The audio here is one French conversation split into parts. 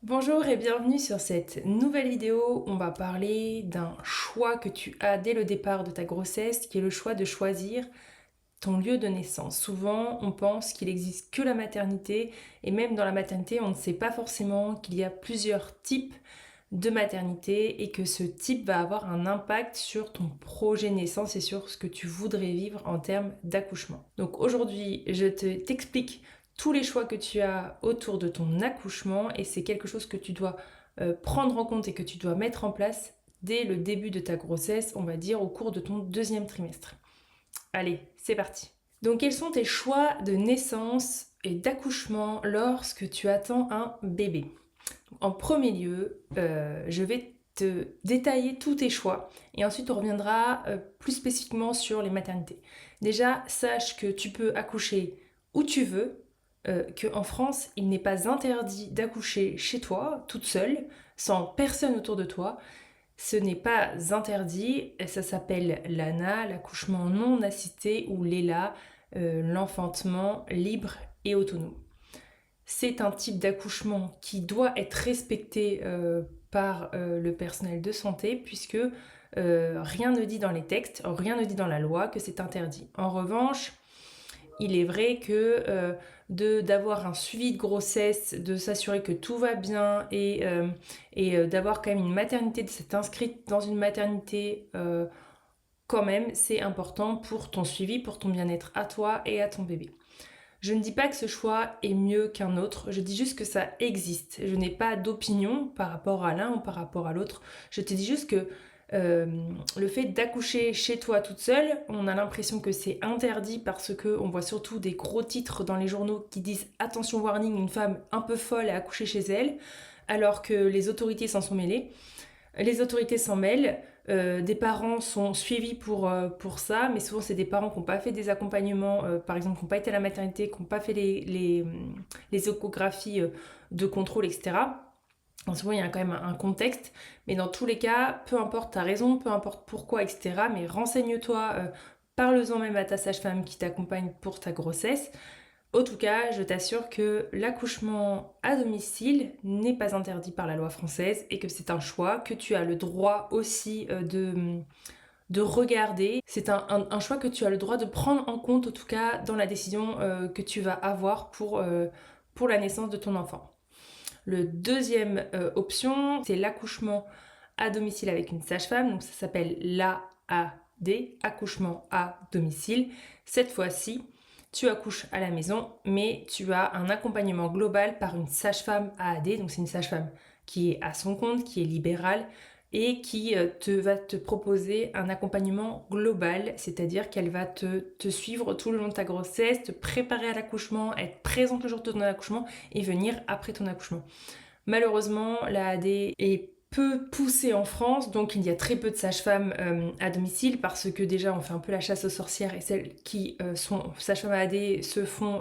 Bonjour et bienvenue sur cette nouvelle vidéo. On va parler d'un choix que tu as dès le départ de ta grossesse, qui est le choix de choisir ton lieu de naissance. Souvent, on pense qu'il n'existe que la maternité et même dans la maternité, on ne sait pas forcément qu'il y a plusieurs types de maternité et que ce type va avoir un impact sur ton projet de naissance et sur ce que tu voudrais vivre en termes d'accouchement. Donc aujourd'hui, t'explique tous les choix que tu as autour de ton accouchement et c'est quelque chose que tu dois prendre en compte et que tu dois mettre en place dès le début de ta grossesse, on va dire au cours de ton deuxième trimestre. Allez, c'est parti. Donc quels sont tes choix de naissance et d'accouchement lorsque tu attends un bébé? En premier lieu, je vais te détailler tous tes choix et ensuite on reviendra plus spécifiquement sur les maternités. Déjà, sache que tu peux accoucher où tu veux, qu'en France, il n'est pas interdit d'accoucher chez toi, toute seule, sans personne autour de toi. Ce n'est pas interdit, ça s'appelle l'ANA, l'accouchement non assisté, ou l'ELA, l'enfantement libre et autonome. C'est un type d'accouchement qui doit être respecté par le personnel de santé puisque rien ne dit dans les textes, rien ne dit dans la loi que c'est interdit. En revanche, il est vrai que d'avoir un suivi de grossesse, de s'assurer que tout va bien et d'avoir quand même une maternité, de s'être inscrite dans une maternité quand même, c'est important pour ton suivi, pour ton bien-être à toi et à ton bébé. Je ne dis pas que ce choix est mieux qu'un autre, je dis juste que ça existe. Je n'ai pas d'opinion par rapport à l'un ou par rapport à l'autre. Je te dis juste que le fait d'accoucher chez toi toute seule, on a l'impression que c'est interdit parce qu'on voit surtout des gros titres dans les journaux qui disent attention warning, une femme un peu folle a accouché chez elle, alors que les autorités s'en sont mêlées. Les autorités s'en mêlent, des parents sont suivis pour ça, mais souvent c'est des parents qui n'ont pas fait des accompagnements, par exemple, qui n'ont pas été à la maternité, qui n'ont pas fait les échographies de contrôle, etc. Donc souvent il y a quand même un contexte, mais dans tous les cas, peu importe ta raison, peu importe pourquoi, etc., mais renseigne-toi, parle-en même à ta sage-femme qui t'accompagne pour ta grossesse. En tout cas, je t'assure que l'accouchement à domicile n'est pas interdit par la loi française et que c'est un choix que tu as le droit aussi de regarder. C'est un choix que tu as le droit de prendre en compte, en tout cas, dans la décision que tu vas avoir pour la naissance de ton enfant. Le deuxième option, c'est l'accouchement à domicile avec une sage-femme. Donc ça s'appelle l'AAD, accouchement à domicile. Cette fois-ci, tu accouches à la maison, mais tu as un accompagnement global par une sage-femme AAD. Donc c'est une sage-femme qui est à son compte, qui est libérale et qui va te proposer un accompagnement global, c'est-à-dire qu'elle va te suivre tout le long de ta grossesse, te préparer à l'accouchement, être présente le jour de ton accouchement et venir après ton accouchement. Malheureusement, la AD est peu poussée en France, donc il y a très peu de sages-femmes à domicile parce que déjà on fait un peu la chasse aux sorcières et celles qui sont sages-femmes AD se font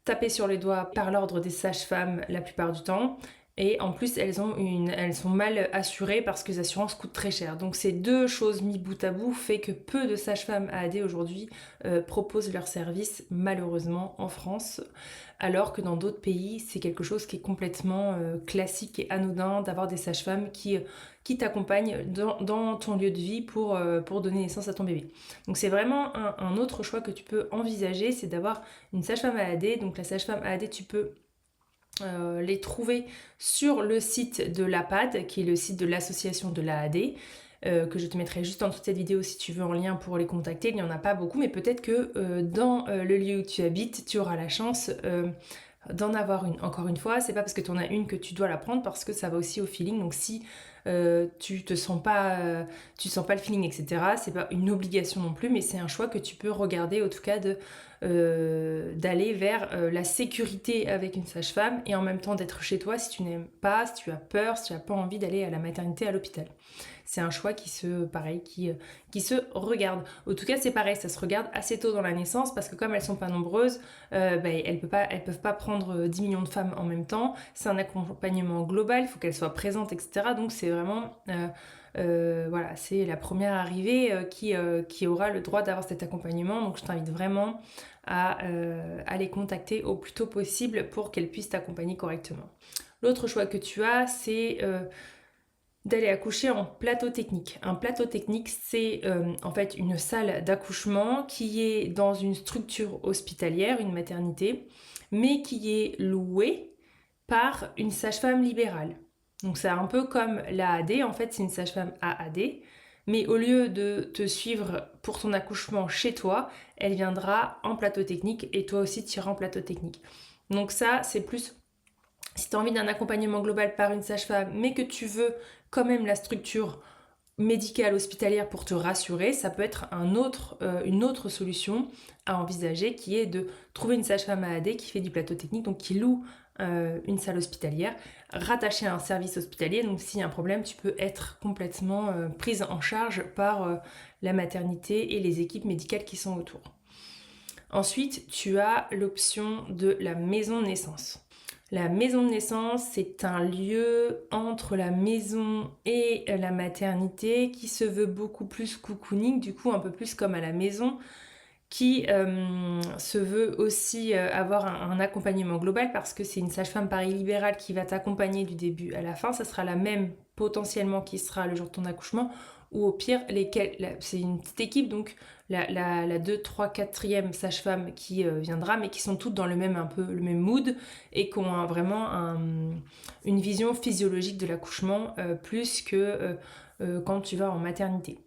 taper sur les doigts par l'ordre des sages-femmes la plupart du temps. Et en plus, elles sont mal assurées parce que les assurances coûtent très cher. Donc ces deux choses mis bout à bout fait que peu de sages-femmes AAD aujourd'hui proposent leurs services malheureusement en France, alors que dans d'autres pays, c'est quelque chose qui est complètement classique et anodin d'avoir des sages-femmes qui t'accompagnent dans ton lieu de vie pour donner naissance à ton bébé. Donc c'est vraiment un autre choix que tu peux envisager, c'est d'avoir une sage-femme AAD. Donc la sage-femme AAD, tu peux les trouver sur le site de l'APAD, qui est le site de l'association de l'AAD, que je te mettrai juste en dessous de cette vidéo si tu veux en lien pour les contacter. Il n'y en a pas beaucoup, mais peut-être que dans le lieu où tu habites, tu auras la chance d'en avoir une. Encore une fois, c'est pas parce que tu en as une que tu dois la prendre, parce que ça va aussi au feeling. Donc si tu sens pas le feeling, etc., c'est pas une obligation non plus, mais c'est un choix que tu peux regarder, en tout cas d'aller vers la sécurité avec une sage-femme et en même temps d'être chez toi si tu n'aimes pas, si tu as peur, si tu n'as pas envie d'aller à la maternité, à l'hôpital. C'est un choix qui se regarde. En tout cas, c'est pareil, ça se regarde assez tôt dans la naissance parce que comme elles sont pas nombreuses, elles peuvent pas prendre 10 millions de femmes en même temps. C'est un accompagnement global, il faut qu'elles soient présentes, etc. Donc c'est vraiment voilà, c'est la première arrivée qui aura le droit d'avoir cet accompagnement. Donc je t'invite vraiment à les contacter au plus tôt possible pour qu'elles puissent t'accompagner correctement. L'autre choix que tu as, c'est d'aller accoucher en plateau technique. Un plateau technique, c'est en fait une salle d'accouchement qui est dans une structure hospitalière, une maternité, mais qui est louée par une sage-femme libérale. Donc c'est un peu comme l'AAD, en fait c'est une sage-femme AAD, mais au lieu de te suivre pour ton accouchement chez toi, elle viendra en plateau technique et toi aussi tu iras en plateau technique. Donc ça c'est plus si tu as envie d'un accompagnement global par une sage-femme, mais que tu veux quand même la structure médicale hospitalière pour te rassurer, ça peut être une autre solution à envisager qui est de trouver une sage-femme AAD qui fait du plateau technique, donc qui loue une salle hospitalière rattachée à un service hospitalier. Donc s'il y a un problème, tu peux être complètement prise en charge par la maternité et les équipes médicales qui sont autour. Ensuite, tu as l'option de la maison de naissance. La maison de naissance, c'est un lieu entre la maison et la maternité qui se veut beaucoup plus cocooning, du coup un peu plus comme à la maison, qui se veut aussi avoir un accompagnement global parce que c'est une sage-femme libérale qui va t'accompagner du début à la fin. Ça sera la même potentiellement qui sera le jour de ton accouchement ou au pire, c'est une petite équipe, donc la 2, 3, 4e sage-femme qui viendra, mais qui sont toutes dans le même mood et qui ont vraiment une vision physiologique de l'accouchement plus que quand tu vas en maternité.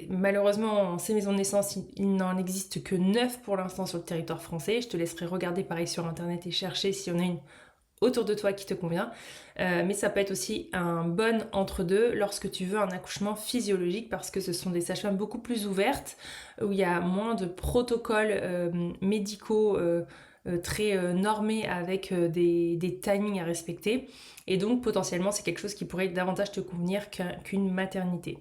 Malheureusement, ces maisons de naissance, il n'en existe que 9 pour l'instant sur le territoire français. Je te laisserai regarder pareil sur internet et chercher s'il y en a une autour de toi qui te convient. Mais ça peut être aussi un bon entre-deux lorsque tu veux un accouchement physiologique parce que ce sont des sages-femmes beaucoup plus ouvertes, où il y a moins de protocoles médicaux très normés avec des timings à respecter. Et donc potentiellement c'est quelque chose qui pourrait davantage te convenir qu'une maternité.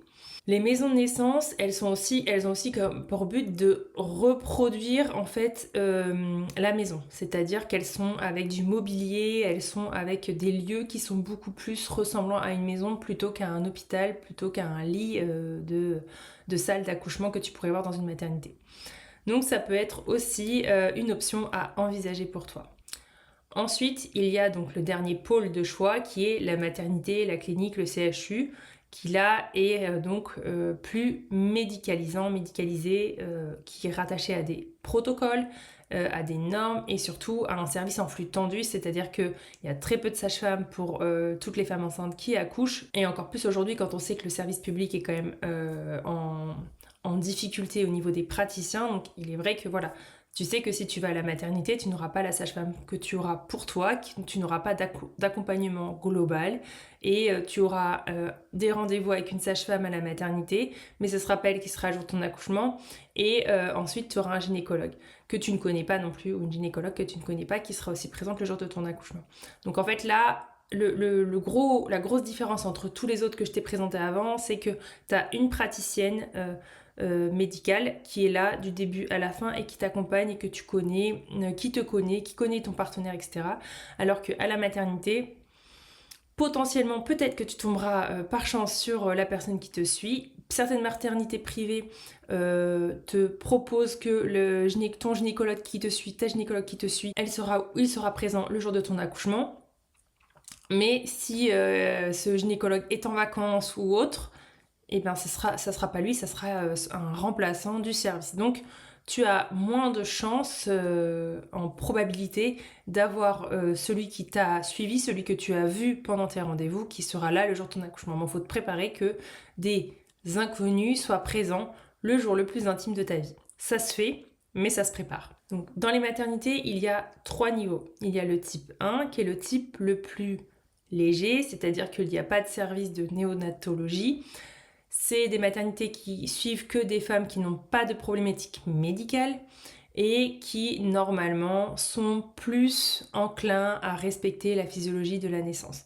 Les maisons de naissance, elles ont aussi comme pour but de reproduire en fait la maison. C'est-à-dire qu'elles sont avec du mobilier, elles sont avec des lieux qui sont beaucoup plus ressemblant à une maison plutôt qu'à un hôpital, plutôt qu'à un lit de salle d'accouchement que tu pourrais voir dans une maternité. Donc ça peut être aussi une option à envisager pour toi. Ensuite, il y a donc le dernier pôle de choix qui est la maternité, la clinique, le CHU, qui là est donc plus médicalisé, qui est rattaché à des protocoles, à des normes et surtout à un service en flux tendu, c'est-à-dire qu'il y a très peu de sages-femmes pour toutes les femmes enceintes qui accouchent, et encore plus aujourd'hui quand on sait que le service public est quand même en difficulté au niveau des praticiens, donc il est vrai que voilà, tu sais que si tu vas à la maternité, tu n'auras pas la sage-femme que tu auras pour toi, tu n'auras pas d'accompagnement global et tu auras des rendez-vous avec une sage-femme à la maternité, mais ce sera pas elle qui sera le jour de ton accouchement et ensuite tu auras un gynécologue que tu ne connais pas non plus ou une gynécologue que tu ne connais pas qui sera aussi présente le jour de ton accouchement. Donc en fait là, la grosse différence entre tous les autres que je t'ai présentés avant, c'est que tu as une praticienne médicale qui est là du début à la fin et qui t'accompagne et que tu connais, qui connaît ton partenaire, etc. Alors qu'à la maternité, potentiellement, peut-être que tu tomberas par chance sur la personne qui te suit. Certaines maternités privées te proposent que ton gynécologue qui te suit, ta gynécologue qui te suit, il sera présent le jour de ton accouchement. Mais si ce gynécologue est en vacances ou autre, eh ben ça sera pas lui, ça sera un remplaçant du service. Donc tu as moins de chances en probabilité d'avoir celui qui t'a suivi, celui que tu as vu pendant tes rendez-vous, qui sera là le jour de ton accouchement. Il faut te préparer que des inconnus soient présents le jour le plus intime de ta vie. Ça se fait, mais ça se prépare. Donc dans les maternités, il y a 3 niveaux. Il y a le type 1 qui est le type le plus léger, c'est-à-dire qu'il n'y a pas de service de néonatologie. C'est des maternités qui suivent que des femmes qui n'ont pas de problématiques médicales et qui normalement sont plus enclins à respecter la physiologie de la naissance.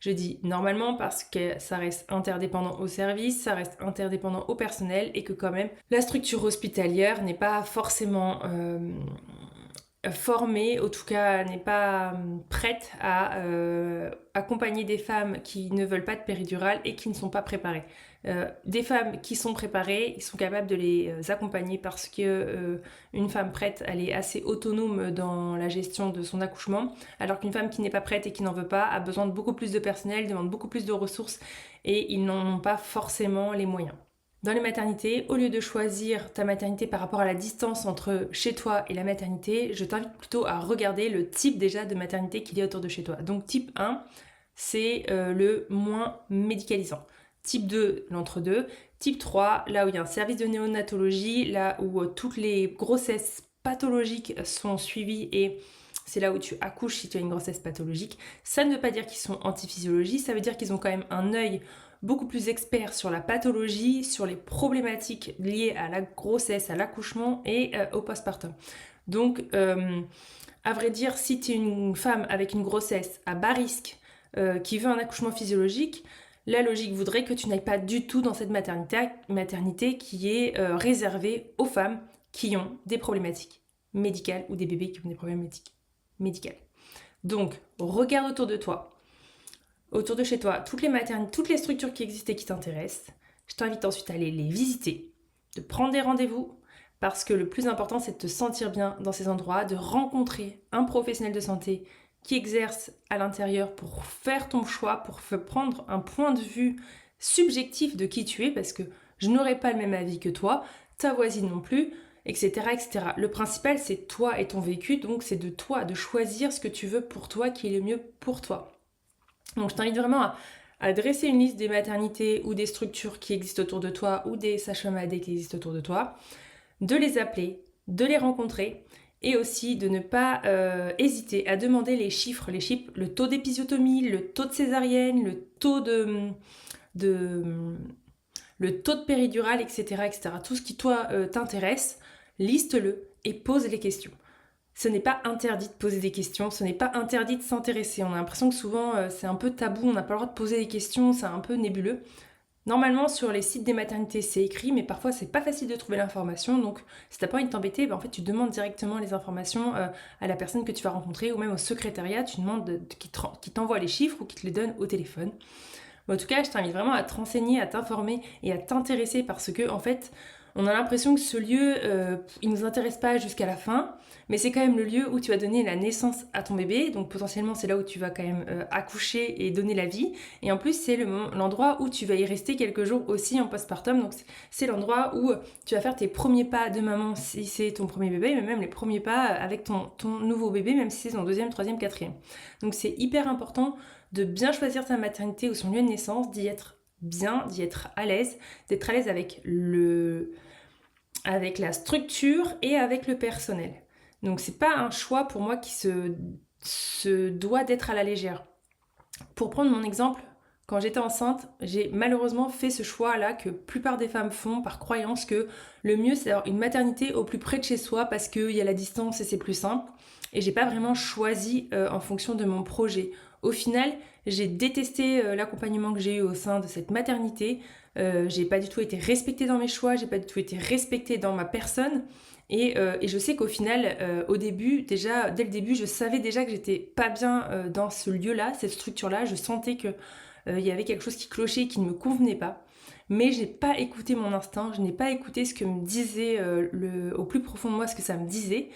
Je dis normalement parce que ça reste interdépendant au service, ça reste interdépendant au personnel et que quand même la structure hospitalière n'est pas forcément formée, en tout cas n'est pas prête à accompagner des femmes qui ne veulent pas de péridurale et qui ne sont pas préparées. Des femmes qui sont préparées, ils sont capables de les accompagner parce que une femme prête, elle est assez autonome dans la gestion de son accouchement, alors qu'une femme qui n'est pas prête et qui n'en veut pas a besoin de beaucoup plus de personnel, demande beaucoup plus de ressources et ils n'en ont pas forcément les moyens. Dans les maternités, au lieu de choisir ta maternité par rapport à la distance entre chez toi et la maternité, je t'invite plutôt à regarder le type déjà de maternité qu'il y a autour de chez toi. Donc type 1, c'est le moins médicalisant. Type 2, l'entre-deux. Type 3, là où il y a un service de néonatologie, là où toutes les grossesses pathologiques sont suivies et c'est là où tu accouches si tu as une grossesse pathologique. Ça ne veut pas dire qu'ils sont anti-physiologie, ça veut dire qu'ils ont quand même un œil beaucoup plus expert sur la pathologie, sur les problématiques liées à la grossesse, à l'accouchement et au postpartum. Donc, à vrai dire, si tu es une femme avec une grossesse à bas risque qui veut un accouchement physiologique, la logique voudrait que tu n'ailles pas du tout dans cette maternité qui est réservée aux femmes qui ont des problématiques médicales ou des bébés qui ont des problématiques médicales. Donc, regarde autour de toi. Autour de chez toi, toutes les maternités, toutes les structures qui existent et qui t'intéressent. Je t'invite ensuite à aller les visiter, de prendre des rendez-vous, parce que le plus important, c'est de te sentir bien dans ces endroits, de rencontrer un professionnel de santé qui exerce à l'intérieur pour faire ton choix, pour prendre un point de vue subjectif de qui tu es, parce que je n'aurai pas le même avis que toi, ta voisine non plus, etc., etc. Le principal, c'est toi et ton vécu, donc c'est de toi, de choisir ce que tu veux pour toi, qui est le mieux pour toi. Donc je t'invite vraiment à dresser une liste des maternités ou des structures qui existent autour de toi ou des sages-femmes AD qui existent autour de toi, de les appeler, de les rencontrer et aussi de ne pas hésiter à demander les chiffres, le taux d'épisiotomie, le taux de césarienne, le taux de péridurale, etc., etc. Tout ce qui toi t'intéresse, liste-le et pose les questions. Ce n'est pas interdit de poser des questions, ce n'est pas interdit de s'intéresser. On a l'impression que souvent c'est un peu tabou, on n'a pas le droit de poser des questions, c'est un peu nébuleux. Normalement sur les sites des maternités c'est écrit, mais parfois c'est pas facile de trouver l'information, donc si t'as pas envie de t'embêter, en fait tu demandes directement les informations à la personne que tu vas rencontrer ou même au secrétariat, tu demandes qui t'envoie les chiffres ou qui te les donne au téléphone. En tout cas, je t'invite vraiment à te renseigner, à t'informer et à t'intéresser parce que en fait, on a l'impression que ce lieu, il nous intéresse pas jusqu'à la fin, mais c'est quand même le lieu où tu vas donner la naissance à ton bébé, donc potentiellement c'est là où tu vas quand même accoucher et donner la vie, et en plus c'est l'endroit où tu vas y rester quelques jours aussi en postpartum, donc c'est l'endroit où tu vas faire tes premiers pas de maman si c'est ton premier bébé, mais même les premiers pas avec ton nouveau bébé, même si c'est son deuxième, troisième, quatrième. Donc c'est hyper important de bien choisir sa maternité ou son lieu de naissance, d'y être bien, d'y être à l'aise, d'être à l'aise avec la structure et avec le personnel. Donc c'est pas un choix pour moi qui se doit d'être à la légère. Pour prendre mon exemple, quand j'étais enceinte, j'ai malheureusement fait ce choix-là que la plupart des femmes font par croyance que le mieux c'est d'avoir une maternité au plus près de chez soi parce qu'il y a la distance et c'est plus simple. Et j'ai pas vraiment choisi en fonction de mon projet. Au final, j'ai détesté l'accompagnement que j'ai eu au sein de cette maternité. J'ai pas du tout été respectée dans mes choix, j'ai pas du tout été respectée dans ma personne. Et je sais qu'au final, au début, déjà, dès le début, je savais déjà que j'étais pas bien dans ce lieu-là, cette structure-là. Je sentais que il y avait quelque chose qui clochait, qui ne me convenait pas. Mais j'ai pas écouté mon instinct, je n'ai pas écouté ce que me disait au plus profond de moi, ce que ça me disait.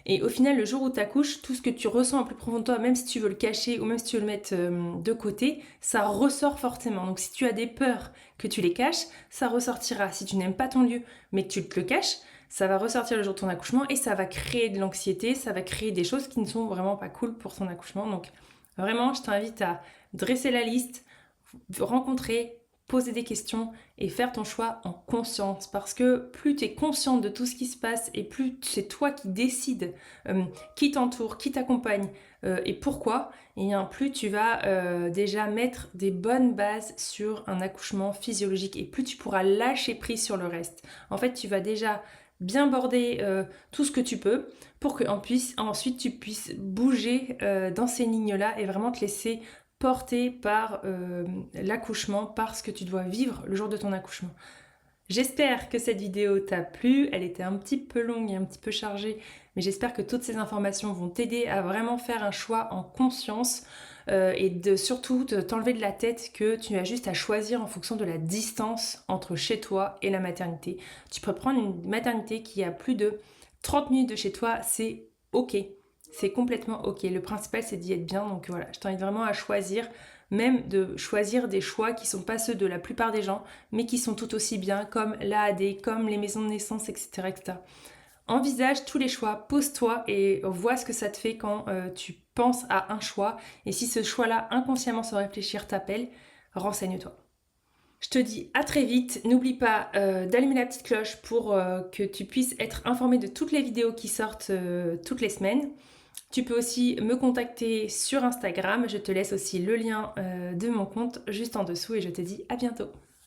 Et au final, le jour où tu accouches, tout ce que tu ressens au plus profond de toi, même si tu veux le cacher ou même si tu veux le mettre de côté, ça ressort fortement. Donc si tu as des peurs que tu les caches, ça ressortira. Si tu n'aimes pas ton lieu, mais que tu te le caches, ça va ressortir le jour de ton accouchement et ça va créer de l'anxiété, ça va créer des choses qui ne sont vraiment pas cool pour ton accouchement. Donc vraiment, je t'invite à dresser la liste, rencontrer, poser des questions et faire ton choix en conscience parce que plus tu es consciente de tout ce qui se passe et plus c'est toi qui décides qui t'entoure, qui t'accompagne et pourquoi, et bien plus tu vas déjà mettre des bonnes bases sur un accouchement physiologique et plus tu pourras lâcher prise sur le reste. En fait, tu vas déjà bien border tout ce que tu peux pour que ensuite tu puisses bouger dans ces lignes-là et vraiment te laisser porté par l'accouchement, par ce que tu dois vivre le jour de ton accouchement. J'espère que cette vidéo t'a plu, elle était un petit peu longue et un petit peu chargée, mais j'espère que toutes ces informations vont t'aider à vraiment faire un choix en conscience et de surtout t'enlever de la tête que tu as juste à choisir en fonction de la distance entre chez toi et la maternité. Tu peux prendre une maternité qui a plus de 30 minutes de chez toi, c'est ok. C'est complètement ok. Le principal, c'est d'y être bien. Donc voilà, je t'invite vraiment à choisir, même de choisir des choix qui ne sont pas ceux de la plupart des gens, mais qui sont tout aussi bien, comme l'AAD, comme les maisons de naissance, etc., etc. Envisage tous les choix, pose-toi et vois ce que ça te fait quand tu penses à un choix. Et si ce choix-là, inconsciemment sans réfléchir, t'appelle, renseigne-toi. Je te dis à très vite. N'oublie pas d'allumer la petite cloche pour que tu puisses être informé de toutes les vidéos qui sortent toutes les semaines. Tu peux aussi me contacter sur Instagram. Je te laisse aussi le lien de mon compte juste en dessous et je te dis à bientôt.